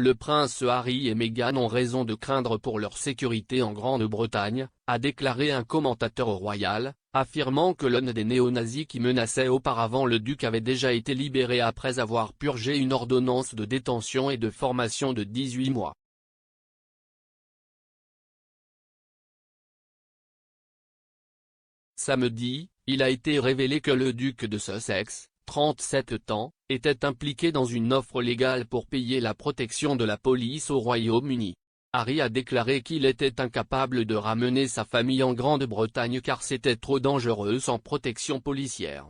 le prince Harry et Meghan ont raison de craindre pour leur sécurité en Grande-Bretagne, a déclaré un commentateur royal, affirmant que l'un des néo-nazis qui menaçait auparavant le duc avait déjà été libéré après avoir purgé une ordonnance de détention et de formation de 18 mois. Samedi, il a été révélé que le duc de Sussex, 37 ans, était impliqué dans une offre légale pour payer la protection de la police au Royaume-Uni. Harry a déclaré qu'il était incapable de ramener sa famille en Grande-Bretagne car c'était trop dangereux sans protection policière.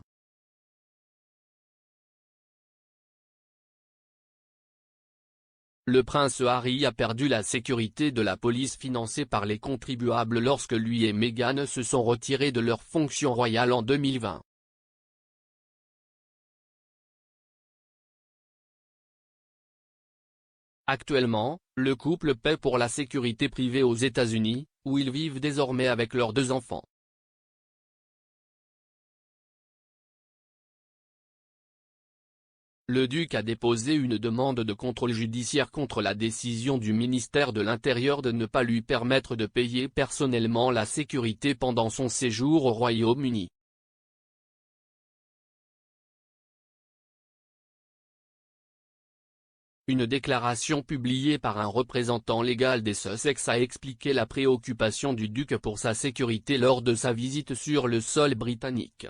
Le prince Harry a perdu la sécurité de la police financée par les contribuables lorsque lui et Meghan se sont retirés de leurs fonctions royales en 2020. Actuellement, le couple paie pour la sécurité privée aux États-Unis, où ils vivent désormais avec leurs 2 enfants. Le duc a déposé une demande de contrôle judiciaire contre la décision du ministère de l'Intérieur de ne pas lui permettre de payer personnellement la sécurité pendant son séjour au Royaume-Uni. Une déclaration publiée par un représentant légal des Sussex a expliqué la préoccupation du duc pour sa sécurité lors de sa visite sur le sol britannique.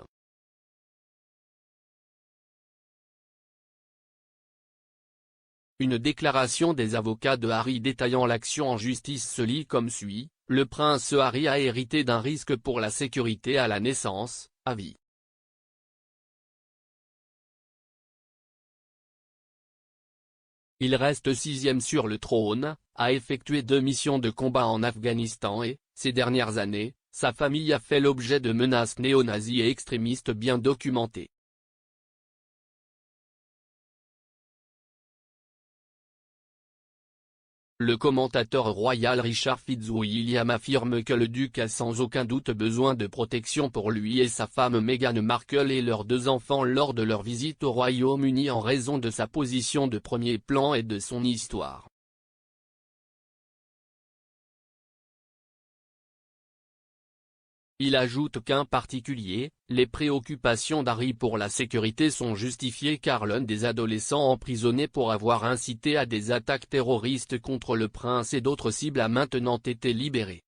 Une déclaration des avocats de Harry détaillant l'action en justice se lit comme suit: le prince Harry a hérité d'un risque pour la sécurité à la naissance, à vie. Il reste 6e sur le trône, a effectué 2 missions de combat en Afghanistan et, ces dernières années, sa famille a fait l'objet de menaces néo-nazis et extrémistes bien documentées. Le commentateur royal Richard Fitzwilliam affirme que le duc a sans aucun doute besoin de protection pour lui et sa femme Meghan Markle et leurs 2 enfants lors de leur visite au Royaume-Uni en raison de sa position de premier plan et de son histoire. Il ajoute qu'en particulier, les préoccupations d'Harry pour la sécurité sont justifiées car l'un des adolescents emprisonnés pour avoir incité à des attaques terroristes contre le prince et d'autres cibles a maintenant été libéré.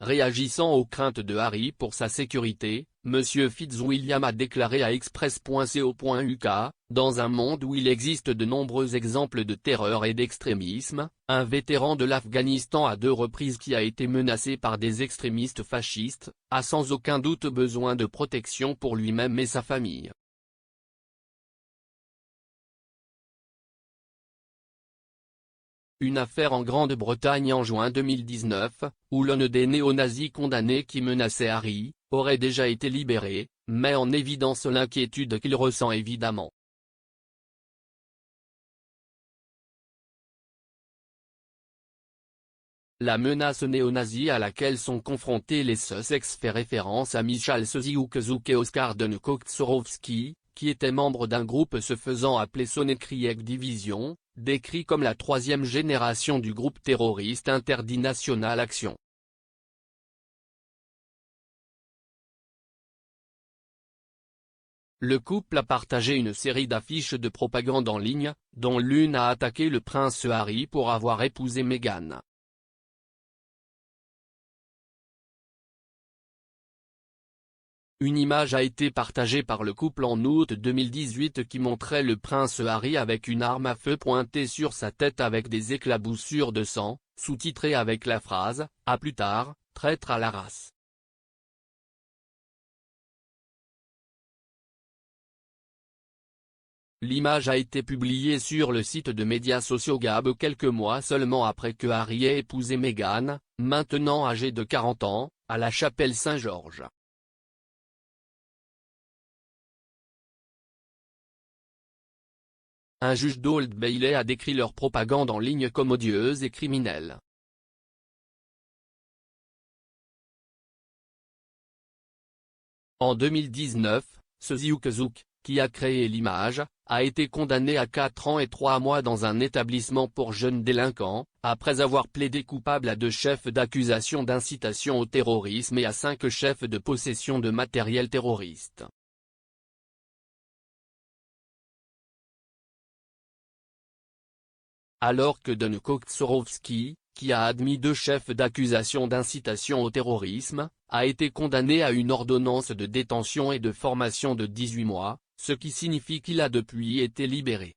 Réagissant aux craintes de Harry pour sa sécurité, M. Fitzwilliam a déclaré à Express.co.uk, dans un monde où il existe de nombreux exemples de terreur et d'extrémisme, un vétéran de l'Afghanistan à 2 reprises qui a été menacé par des extrémistes fascistes, a sans aucun doute besoin de protection pour lui-même et sa famille. Une affaire en Grande-Bretagne en juin 2019, où l'un des néo-nazis condamnés qui menaçait Harry, aurait déjà été libéré, met en évidence l'inquiétude qu'il ressent évidemment. La menace néo-nazie à laquelle sont confrontés les Sussex fait référence à Michal Soziukezuk et Oskar Denkoktsorowski, qui étaient membres d'un groupe se faisant appeler Sonnekrieg Division, décrit comme la 3e génération du groupe terroriste Interdinational Action. Le couple a partagé une série d'affiches de propagande en ligne, dont l'une a attaqué le prince Harry pour avoir épousé Meghan. Une image a été partagée par le couple en août 2018 qui montrait le prince Harry avec une arme à feu pointée sur sa tête avec des éclaboussures de sang, sous-titrée avec la phrase « À plus tard, traître à la race ». L'image a été publiée sur le site de médias sociaux Gab quelques mois seulement après que Harry ait épousé Meghan, maintenant âgée de 40 ans, à la chapelle Saint-Georges. Un juge d'Old Bailey a décrit leur propagande en ligne comme odieuse et criminelle. En 2019, ce Ziouk Zouk, qui a créé l'image, a été condamné à 4 ans et 3 mois dans un établissement pour jeunes délinquants, après avoir plaidé coupable à 2 chefs d'accusation d'incitation au terrorisme et à 5 chefs de possession de matériel terroriste. Alors que Don Koktsorovski, qui a admis 2 chefs d'accusation d'incitation au terrorisme, a été condamné à une ordonnance de détention et de formation de 18 mois, ce qui signifie qu'il a depuis été libéré.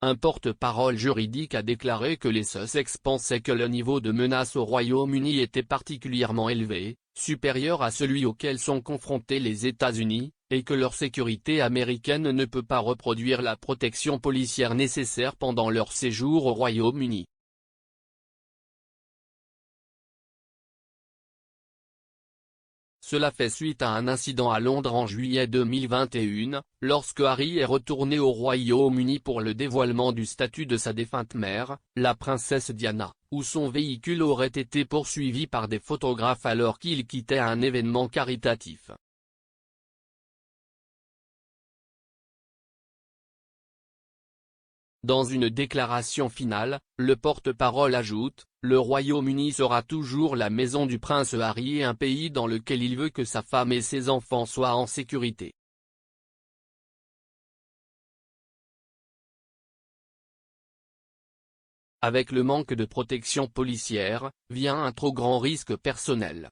Un porte-parole juridique a déclaré que les Sussex pensaient que le niveau de menace au Royaume-Uni était particulièrement élevé, supérieur à celui auquel sont confrontés les États-Unis, et que leur sécurité américaine ne peut pas reproduire la protection policière nécessaire pendant leur séjour au Royaume-Uni. Cela fait suite à un incident à Londres en juillet 2021, lorsque Harry est retourné au Royaume-Uni pour le dévoilement du statut de sa défunte mère, la princesse Diana, où son véhicule aurait été poursuivi par des photographes alors qu'il quittait un événement caritatif. Dans une déclaration finale, le porte-parole ajoute: « Le Royaume-Uni sera toujours la maison du prince Harry et un pays dans lequel il veut que sa femme et ses enfants soient en sécurité. » Avec le manque de protection policière, vient un trop grand risque personnel.